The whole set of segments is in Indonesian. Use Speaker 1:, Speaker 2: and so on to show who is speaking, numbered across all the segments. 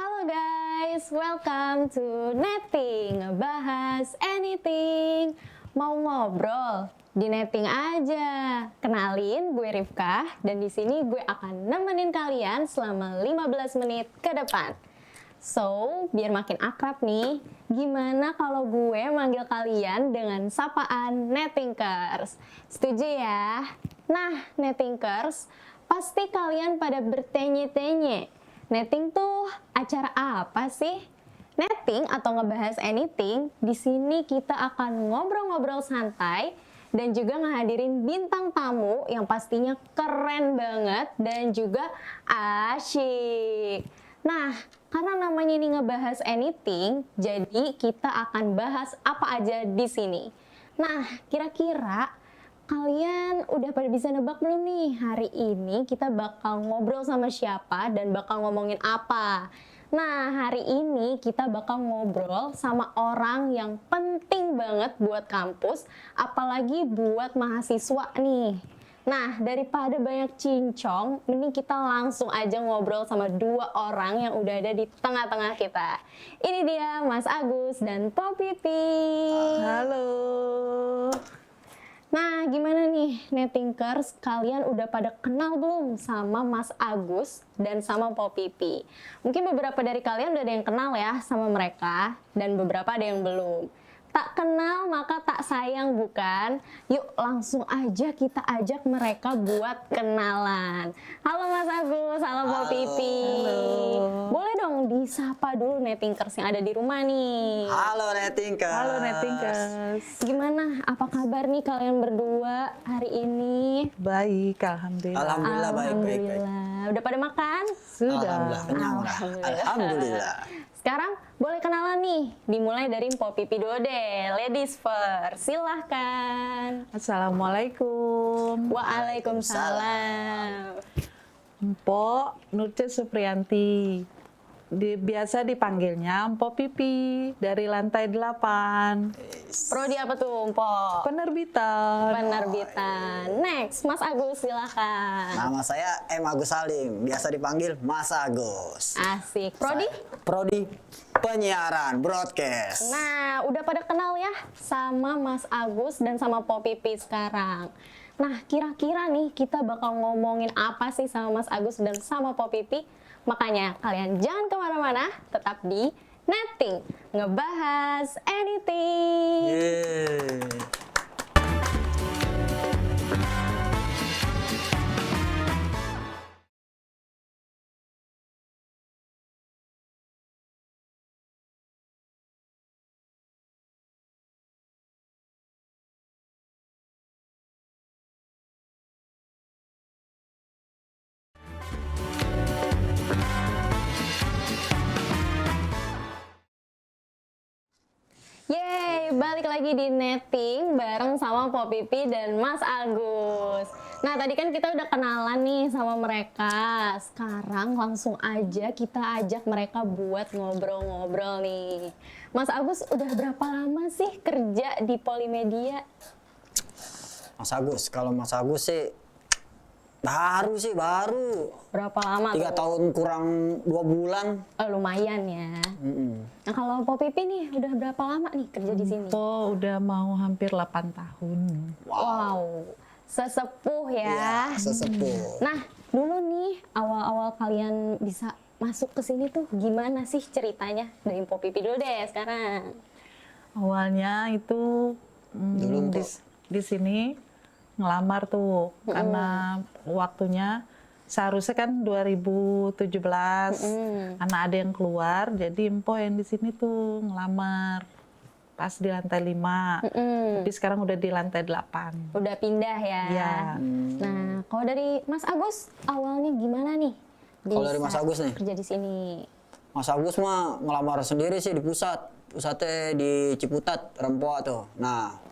Speaker 1: Halo guys, welcome to Netting, ngebahas anything. Mau ngobrol? Di Netting aja. Kenalin, gue Rifkah dan di sini gue akan nemenin kalian selama 15 menit ke depan. So, biar makin akrab nih, gimana kalau gue manggil kalian dengan sapaan Nettinkers? Setuju ya? Nah, Nettinkers, pasti kalian pada bertanya-tanya, netting tuh acara apa sih? Netting atau ngebahas anything, di sini kita akan ngobrol-ngobrol santai dan juga ngehadirin bintang tamu yang pastinya keren banget dan juga asyik. Nah, karena namanya ini ngebahas anything, jadi kita akan bahas apa aja di sini. Nah, kira-kira kalian udah pada bisa nebak belum nih, hari ini kita bakal ngobrol sama siapa dan bakal ngomongin apa? Nah, hari ini kita bakal ngobrol sama orang yang penting banget buat kampus, apalagi buat mahasiswa nih. Nah, daripada banyak cincong, ini kita langsung aja ngobrol sama dua orang yang udah ada di tengah-tengah kita. Ini dia Mas Agus dan Po Pipi.
Speaker 2: Halo.
Speaker 1: Nah, gimana nih Nettinkers, kalian udah pada kenal belum sama Mas Agus dan sama Po Pipi? Mungkin beberapa dari kalian udah ada yang kenal ya sama mereka, dan beberapa ada yang belum. Tak kenal maka tak sayang, bukan? Yuk langsung aja kita ajak mereka buat kenalan. Halo Mas Agus, halo Po Pipi.
Speaker 2: Halo.
Speaker 1: Boleh dong disapa dulu Nettinkers yang ada di rumah nih.
Speaker 3: Halo Nettinkers.
Speaker 2: Halo Nettinkers.
Speaker 1: Gimana? Apa kabar nih kalian berdua hari ini?
Speaker 2: Baik, alhamdulillah.
Speaker 3: Alhamdulillah baik.
Speaker 1: Alhamdulillah. Udah pada makan?
Speaker 2: Sudah.
Speaker 3: Alhamdulillah kenyang udah. Alhamdulillah.
Speaker 1: Sekarang boleh kenalan nih. Dimulai dari Po Pipi dulu deh. Ladies first. Silahkan.
Speaker 2: Assalamualaikum.
Speaker 1: Waalaikumsalam.
Speaker 2: Mpok Nurce Supriyanti. Biasa dipanggilnya Mpok Pipi dari lantai 8.
Speaker 1: Prodi apa tuh, Po?
Speaker 2: Penerbitan.
Speaker 1: Penerbitan. Next, Mas Agus silahkan.
Speaker 3: Nama saya M. Agus Salim, biasa dipanggil Mas Agus.
Speaker 1: Asik. Prodi?
Speaker 3: Prodi penyiaran broadcast.
Speaker 1: Nah, udah pada kenal ya sama Mas Agus dan sama Po Pipi sekarang. Nah, kira-kira nih kita bakal ngomongin apa sih sama Mas Agus dan sama Po Pipi? Makanya kalian jangan kemana-mana, tetap di Netting, ngebahas anything.
Speaker 3: Yeay.
Speaker 1: Yeay, balik lagi di Netting bareng sama Po Pipi dan Mas Agus. Nah, tadi kan kita udah kenalan nih sama mereka. Sekarang langsung aja kita ajak mereka buat ngobrol-ngobrol nih. Mas Agus udah berapa lama sih kerja di Polimedia?
Speaker 3: Mas Agus, kalau Mas Agus sih baru.
Speaker 1: Berapa lama
Speaker 3: 3
Speaker 1: tuh?
Speaker 3: tahun kurang 2 bulan.
Speaker 1: Lumayan ya. Nah, kalau Po Pipi nih udah berapa lama nih kerja di sini?
Speaker 2: Mpok udah mau hampir 8 tahun.
Speaker 1: Wow, sesepuh
Speaker 3: Ya,
Speaker 1: ya.
Speaker 3: sesepuh.
Speaker 1: Nah, dulu nih awal-awal kalian bisa masuk ke sini tuh gimana sih ceritanya? Dari Po Pipi dulu deh sekarang.
Speaker 2: Awalnya itu
Speaker 3: Dulu, Mpok.
Speaker 2: di sini ngelamar tuh karena waktunya seharusnya kan 2017 karena ada yang keluar, jadi Empo yang di sini tuh ngelamar pas di lantai 5. Tapi sekarang udah di lantai 8.
Speaker 1: Udah pindah ya.
Speaker 2: Iya.
Speaker 1: Nah, kalau dari Mas Agus awalnya gimana nih?
Speaker 3: Kalau dari
Speaker 1: bisa
Speaker 3: Mas Agus nih?
Speaker 1: kerja di sini.
Speaker 3: Mas Agus mah ngelamar sendiri sih di pusatnya di Ciputat, Rempoa tuh. Nah,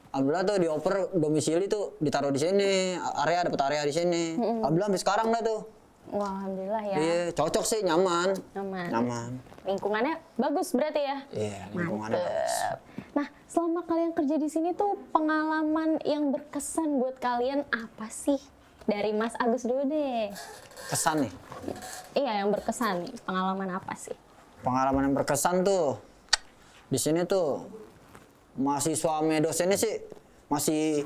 Speaker 3: alhamdulillah tuh dioper domisili tuh ditaruh di sini, dapat area di sini. Alhamdulillah sampai sekarang dah tuh.
Speaker 1: Wah, alhamdulillah ya.
Speaker 3: Iya, cocok sih, nyaman.
Speaker 1: Nyaman. Lingkungannya bagus berarti ya?
Speaker 3: Iya, lingkungannya bagus.
Speaker 1: Mantep. Nah, selama kalian kerja di sini tuh pengalaman yang berkesan buat kalian apa sih? dari Mas Agus dulu deh.
Speaker 3: Kesan nih.
Speaker 1: Iya, yang berkesan nih. Pengalaman apa sih?
Speaker 3: Pengalaman yang berkesan tuh di sini tuh mahasiswa sama dosennya sih masih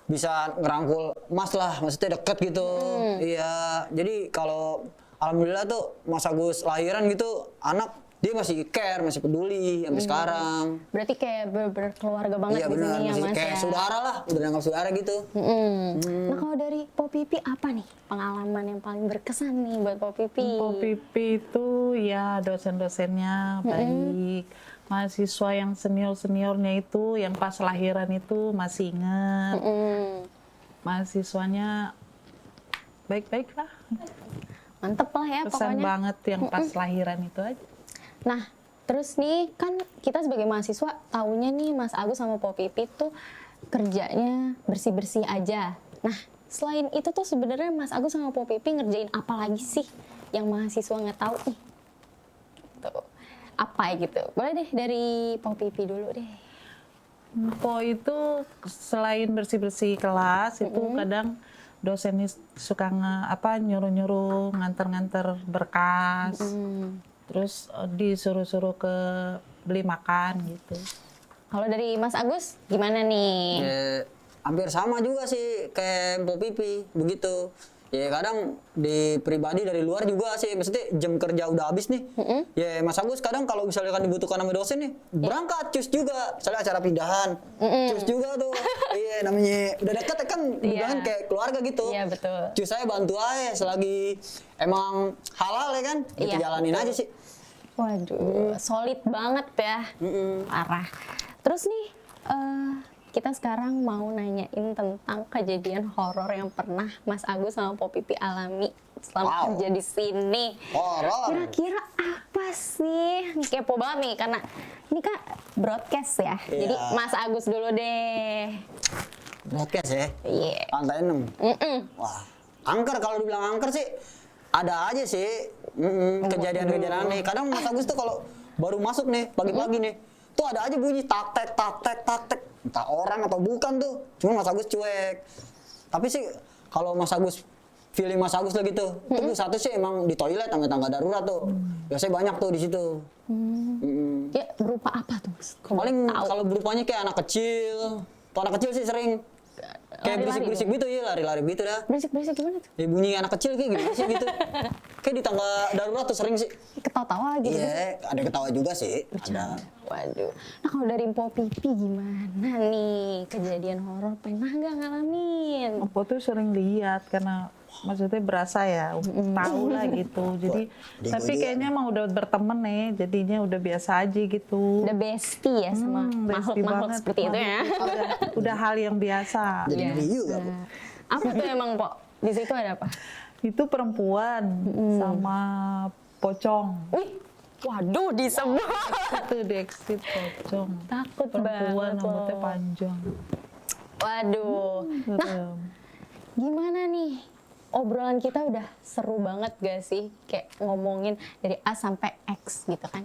Speaker 3: bisa ngerangkul Mas lah, maksudnya deket gitu. Iya, jadi kalau alhamdulillah tuh Mas Agus lahiran gitu, anak dia masih care, masih peduli sampai sekarang.
Speaker 1: Berarti kayak bener-bener keluarga banget
Speaker 3: Iya
Speaker 1: di
Speaker 3: benar,
Speaker 1: sini ya
Speaker 3: masih
Speaker 1: Mas
Speaker 3: kayak
Speaker 1: ya.
Speaker 3: saudara lah, udah dianggap saudara gitu.
Speaker 1: Nah kalau dari Po Pipi apa nih pengalaman yang paling berkesan nih buat Po Pipi?
Speaker 2: Po Pipi itu ya dosen-dosennya baik, mahasiswa yang senior-seniornya itu yang pas lahiran itu masih ingat, mahasiswanya baik-baik lah,
Speaker 1: Mantep lah ya
Speaker 2: pesan
Speaker 1: pokoknya.
Speaker 2: banget yang pas lahiran itu aja.
Speaker 1: Nah, terus nih kan kita sebagai mahasiswa taunya nih Mas Agus sama Po Pipi tuh kerjanya bersih-bersih aja. Nah, selain itu tuh sebenarnya Mas Agus sama Po Pipi ngerjain apa lagi sih yang mahasiswa nggak tahu nih? Tuh. Apa gitu? Boleh deh dari Po Pipi dulu deh.
Speaker 2: Po itu selain bersih-bersih kelas itu kadang dosennya suka nyuruh-nyuruh nganter-nganter berkas. Terus disuruh-suruh ke beli makan gitu.
Speaker 1: Kalau dari Mas Agus gimana nih?
Speaker 3: Ya, hampir sama juga sih kayak Po Pipi begitu. Ya kadang di pribadi dari luar juga sih, maksudnya jam kerja udah habis nih. Ya Mas Agus kadang kalau misalnya kan dibutuhkan sama dosen nih, berangkat cus juga. Misalnya acara pindahan, cus juga tuh. Iya namanya udah deket kan, dibilang kayak keluarga gitu.
Speaker 1: Iya betul.
Speaker 3: Cus saya bantu aja selagi emang halal ya kan, kita
Speaker 1: Iya,
Speaker 3: jalanin aja sih.
Speaker 1: Waduh, solid banget ya. Parah. Terus nih, kita sekarang mau nanyain tentang kejadian horor yang pernah Mas Agus sama Po Pipi alami selama kerja di sini.
Speaker 3: Horor.
Speaker 1: Kira-kira apa sih? Nih, kepo banget nih, karena ini kan broadcast ya.
Speaker 3: Iya.
Speaker 1: Jadi Mas Agus dulu deh.
Speaker 3: Broadcast ya?
Speaker 1: Iya.
Speaker 3: Lantai 6. Wah, angker kalau dibilang angker sih ada aja sih. Kejadian-kejadian aneh. Kadang Mas Agus tuh kalau baru masuk nih pagi-pagi nih, tuh ada aja bunyi tak tek. Entah orang atau bukan tuh. Cuma Mas Agus cuek. Tapi sih kalau Mas Agus feeling Mas Agus lah gitu. Itu satu sih emang di toilet sama tangga darurat tuh. Biasanya banyak tuh di situ.
Speaker 1: Ya berupa apa tuh Mas? Kalau
Speaker 3: Paling
Speaker 1: tahu.
Speaker 3: kalau berupanya kayak anak kecil. Tuh anak kecil sih sering kayak
Speaker 1: Lari-lari
Speaker 3: berisik-berisik gitu ya, lari-lari gitu dah.
Speaker 1: Berisik-berisik gimana tuh?
Speaker 3: Ya bunyi anak kecil kayak gimana sih gitu. Kayak di tangga darurat tuh sering sih.
Speaker 1: Ketawa-tawa gitu.
Speaker 3: Iya, ada ketawa juga sih. Ada.
Speaker 1: Waduh. Nah kalau dari Po Pipi gimana nih? Kejadian horor pernah nggak ngalamin?
Speaker 2: Po tuh sering lihat karena maksudnya berasa ya, tahu lah gitu. Jadi
Speaker 3: Dia
Speaker 2: tapi
Speaker 3: juga.
Speaker 2: kayaknya mah udah berteman nih, jadinya udah biasa aja gitu.
Speaker 1: Udah bestie ya sama
Speaker 2: Bestie
Speaker 1: makhluk-makhluk
Speaker 2: banget.
Speaker 1: seperti itu ya?
Speaker 2: Udah hal yang biasa.
Speaker 3: Jadi ngeri juga. Bu.
Speaker 1: Apa tuh emang Po? Di situ ada apa?
Speaker 2: Itu perempuan sama pocong.
Speaker 1: Wih, waduh disebut.
Speaker 2: Itu di exit pocong.
Speaker 1: Takut
Speaker 2: Perempuan
Speaker 1: banget
Speaker 2: rambutnya
Speaker 1: loh.
Speaker 2: panjang.
Speaker 1: Waduh. Nah,
Speaker 2: Serem.
Speaker 1: gimana nih? Obrolan kita udah seru banget gak sih? Kayak ngomongin dari A sampai X gitu kan?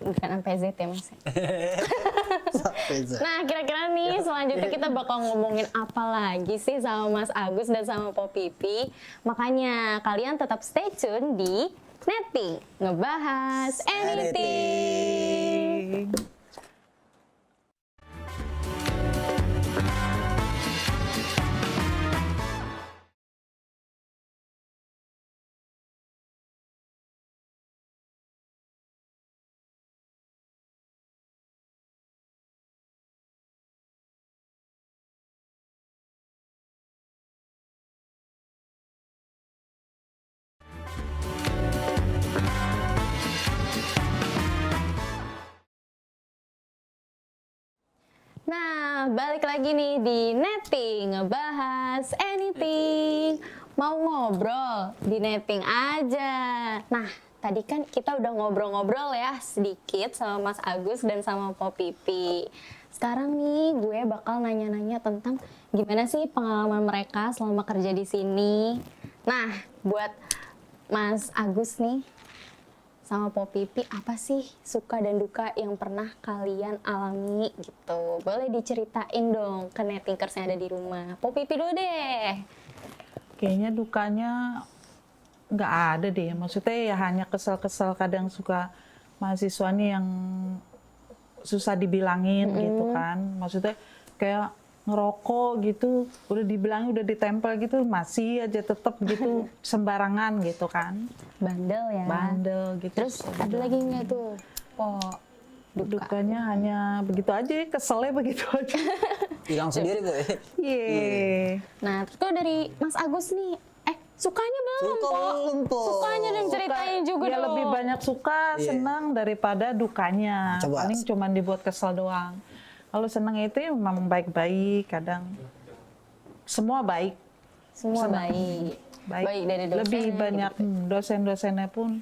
Speaker 1: Bukan sampai Z ya Mas? Nah, kira-kira nih selanjutnya kita bakal ngomongin apa lagi sih sama Mas Agus dan sama Po Pipi. Makanya kalian tetap stay tune di Netting, ngebahas anything. Nah, balik lagi nih di Netting, ngebahas anything. Mau ngobrol, di Netting aja. Nah, tadi kan kita udah ngobrol-ngobrol ya sedikit sama Mas Agus dan sama Po Pipi. Sekarang nih gue bakal nanya-nanya tentang gimana sih pengalaman mereka selama kerja di sini. Nah, buat Mas Agus nih, sama Po Pipi, apa sih suka dan duka yang pernah kalian alami gitu? Boleh diceritain dong ke Nettinkers yang ada di rumah. Po Pipi dulu deh.
Speaker 2: Kayaknya dukanya nggak ada deh. Maksudnya ya hanya kesel-kesel, kadang suka mahasiswa nih yang susah dibilangin gitu kan. Maksudnya kayak ngerokok gitu, udah dibilangin, udah ditempel gitu, masih aja tetap gitu sembarangan gitu kan.
Speaker 1: Bandel ya.
Speaker 2: Bandel gitu.
Speaker 1: Terus ada lagi nggak tuh?
Speaker 2: Dukanya hanya begitu aja, keselnya begitu aja.
Speaker 3: Hilang sendiri Bu.
Speaker 2: Iya.
Speaker 1: Nah, terus kalau dari Mas Agus nih, sukanya belum,
Speaker 3: Suka
Speaker 1: Po?
Speaker 3: belum, Po.
Speaker 1: Sukanya dong, ceritain juga
Speaker 2: Ya
Speaker 1: dong.
Speaker 2: lebih banyak suka, senang daripada dukanya.
Speaker 3: Coba.
Speaker 2: Paling cuma dibuat kesel doang. Kalau senang itu ya memang baik-baik, kadang semua baik.
Speaker 1: Semua baik.
Speaker 2: Baik
Speaker 1: dari dosen.
Speaker 2: Lebih banyak dosen-dosennya pun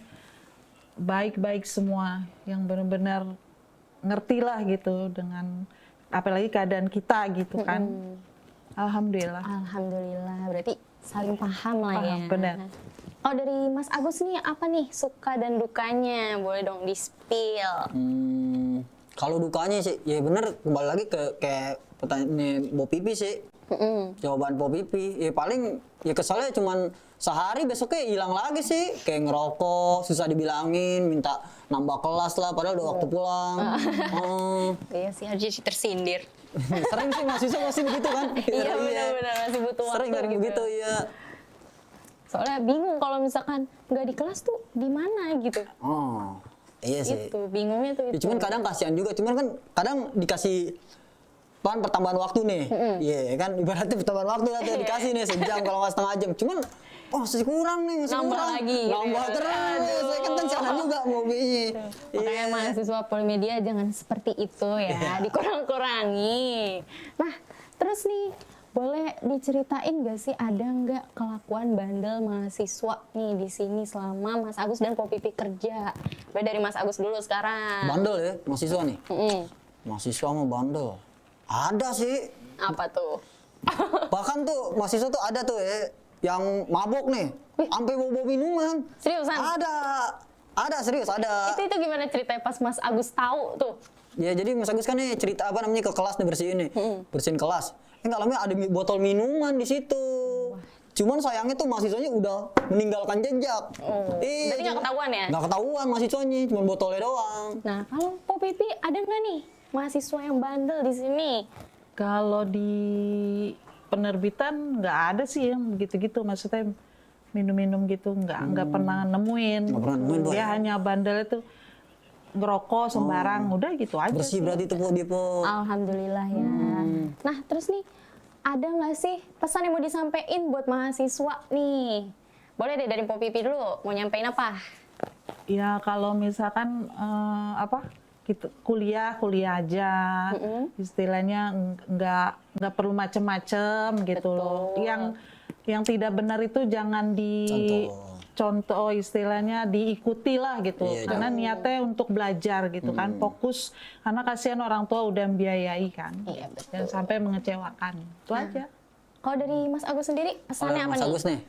Speaker 2: baik-baik semua, yang benar-benar ngerti lah gitu dengan apalagi keadaan kita gitu kan. Alhamdulillah.
Speaker 1: Alhamdulillah, berarti saling paham lah ya.
Speaker 2: Paham, benar.
Speaker 1: Oh, dari Mas Agus nih, apa nih suka dan dukanya? Boleh dong di-spill.
Speaker 3: Kalau dukanya sih, ya bener kembali lagi ke kayak pertanyaan Bo Pipi sih. Jawaban Po Pipi, ya paling ya kesalnya cuman sehari besoknya hilang lagi sih, kayak ngerokok, susah dibilangin, minta nambah kelas lah, padahal udah waktu pulang.
Speaker 1: Iya sih, harusnya sih tersindir.
Speaker 3: Sering sih mahasiswa masih begitu kan?
Speaker 1: Iya benar-benar masih butuh waktu.
Speaker 3: Sering kan
Speaker 1: gitu.
Speaker 3: begitu ya.
Speaker 1: Soalnya bingung kalau misalkan nggak di kelas tuh di mana gitu.
Speaker 3: Oh, iya sih.
Speaker 1: Itu bingungnya tuh
Speaker 3: Ya,
Speaker 1: itu.
Speaker 3: cuman kadang kasihan juga, cuman kan kadang dikasih pertambahan waktu nih. Iya kan, ibaratnya pertambahan waktu lah tuh dikasih nih sejam kalau nggak setengah jam. Cuman masih kurang nih, masih
Speaker 1: Nambah
Speaker 3: kurang.
Speaker 1: lagi gitu
Speaker 3: Nambah
Speaker 1: ya.
Speaker 3: terus. Saya kan sana juga mau bini.
Speaker 1: Makanya mahasiswa Polimedia jangan seperti itu ya, dikurang-kurangi. Nah, terus nih, boleh diceritain gak sih ada nggak kelakuan bandel mahasiswa nih di sini selama Mas Agus dan Po Pipi kerja? Boleh dari Mas Agus dulu sekarang.
Speaker 3: Bandel ya, mahasiswa nih. Mahasiswa mau bandel. Ada sih.
Speaker 1: Apa tuh?
Speaker 3: Bahkan tuh mahasiswa tuh ada tuh ya yang mabok nih, sampai bawa minuman.
Speaker 1: Seriusan?
Speaker 3: Ada serius ada.
Speaker 1: Itu gimana ceritanya pas Mas Agus tahu tuh?
Speaker 3: Ya jadi Mas Agus kan nih cerita apa namanya ke kelas nih bersihin nih, bersihin kelas. Nggak lama ada botol minuman di situ. Cuman sayangnya tuh mahasiswanya udah meninggalkan jejak.
Speaker 1: Jadi nggak ketahuan ya?
Speaker 3: Nggak ketahuan mahasiswanya, cuma botolnya doang.
Speaker 1: Nah, kalau Po Pipi ada nggak nih mahasiswa yang bandel di sini?
Speaker 2: Kalau di penerbitan nggak ada sih yang begitu-gitu, maksudnya minum-minum gitu nggak pernah nemuin.
Speaker 3: Nggak pernah nemuin, Boy.
Speaker 2: Dia hanya bandel itu ngerokok sembarang, udah gitu aja.
Speaker 3: Bersih
Speaker 2: sih.
Speaker 3: berarti itu Po Dipo.
Speaker 1: Alhamdulillah ya. Nah, terus nih ada nggak sih pesan yang mau disampaikan buat mahasiswa nih? Boleh deh dari Po Pipi dulu, mau nyampein apa?
Speaker 2: Ya kalau misalkan gitu, kuliah aja, istilahnya nggak perlu macem-macem gitu loh. Yang tidak benar itu jangan contoh istilahnya diikuti lah gitu.
Speaker 3: Iya,
Speaker 2: Karena niatnya untuk belajar gitu kan, fokus karena kasihan orang tua udah membiayai kan.
Speaker 1: Iya, betul.
Speaker 2: Jangan sampai mengecewakan. Itu aja.
Speaker 1: Kalau dari Mas Agus sendiri pesannya apa
Speaker 3: Mas
Speaker 1: nih?
Speaker 3: Agus nih,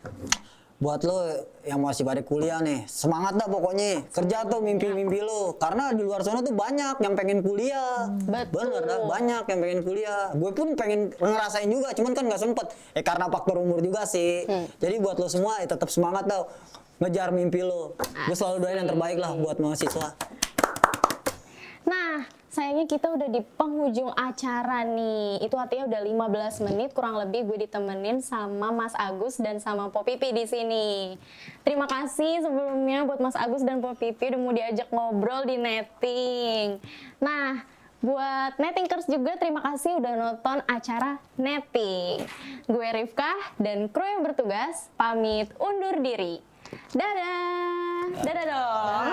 Speaker 3: buat lo yang masih pada kuliah nih, semangat dah pokoknya. Kerja tuh mimpi-mimpi lo. Karena di luar sana tuh banyak yang pengen kuliah.
Speaker 1: Betul.
Speaker 3: Bener dah, banyak yang pengen kuliah. Gue pun pengen ngerasain juga, cuman kan nggak sempet. Karena faktor umur juga sih. Jadi buat lo semua tetap semangat dah. Ngejar mimpi lo. Gue selalu doain yang terbaik lah buat mahasiswa.
Speaker 1: Nah, sayangnya kita udah di penghujung acara nih. Itu artinya udah 15 menit kurang lebih gue ditemenin sama Mas Agus dan sama Po Pipi di sini. Terima kasih sebelumnya buat Mas Agus dan Po Pipi udah mau diajak ngobrol di netting. Nah, buat nettingers juga terima kasih udah nonton acara netting. Gue Rifkah dan kru yang bertugas pamit undur diri. Dadah. Dadah dong.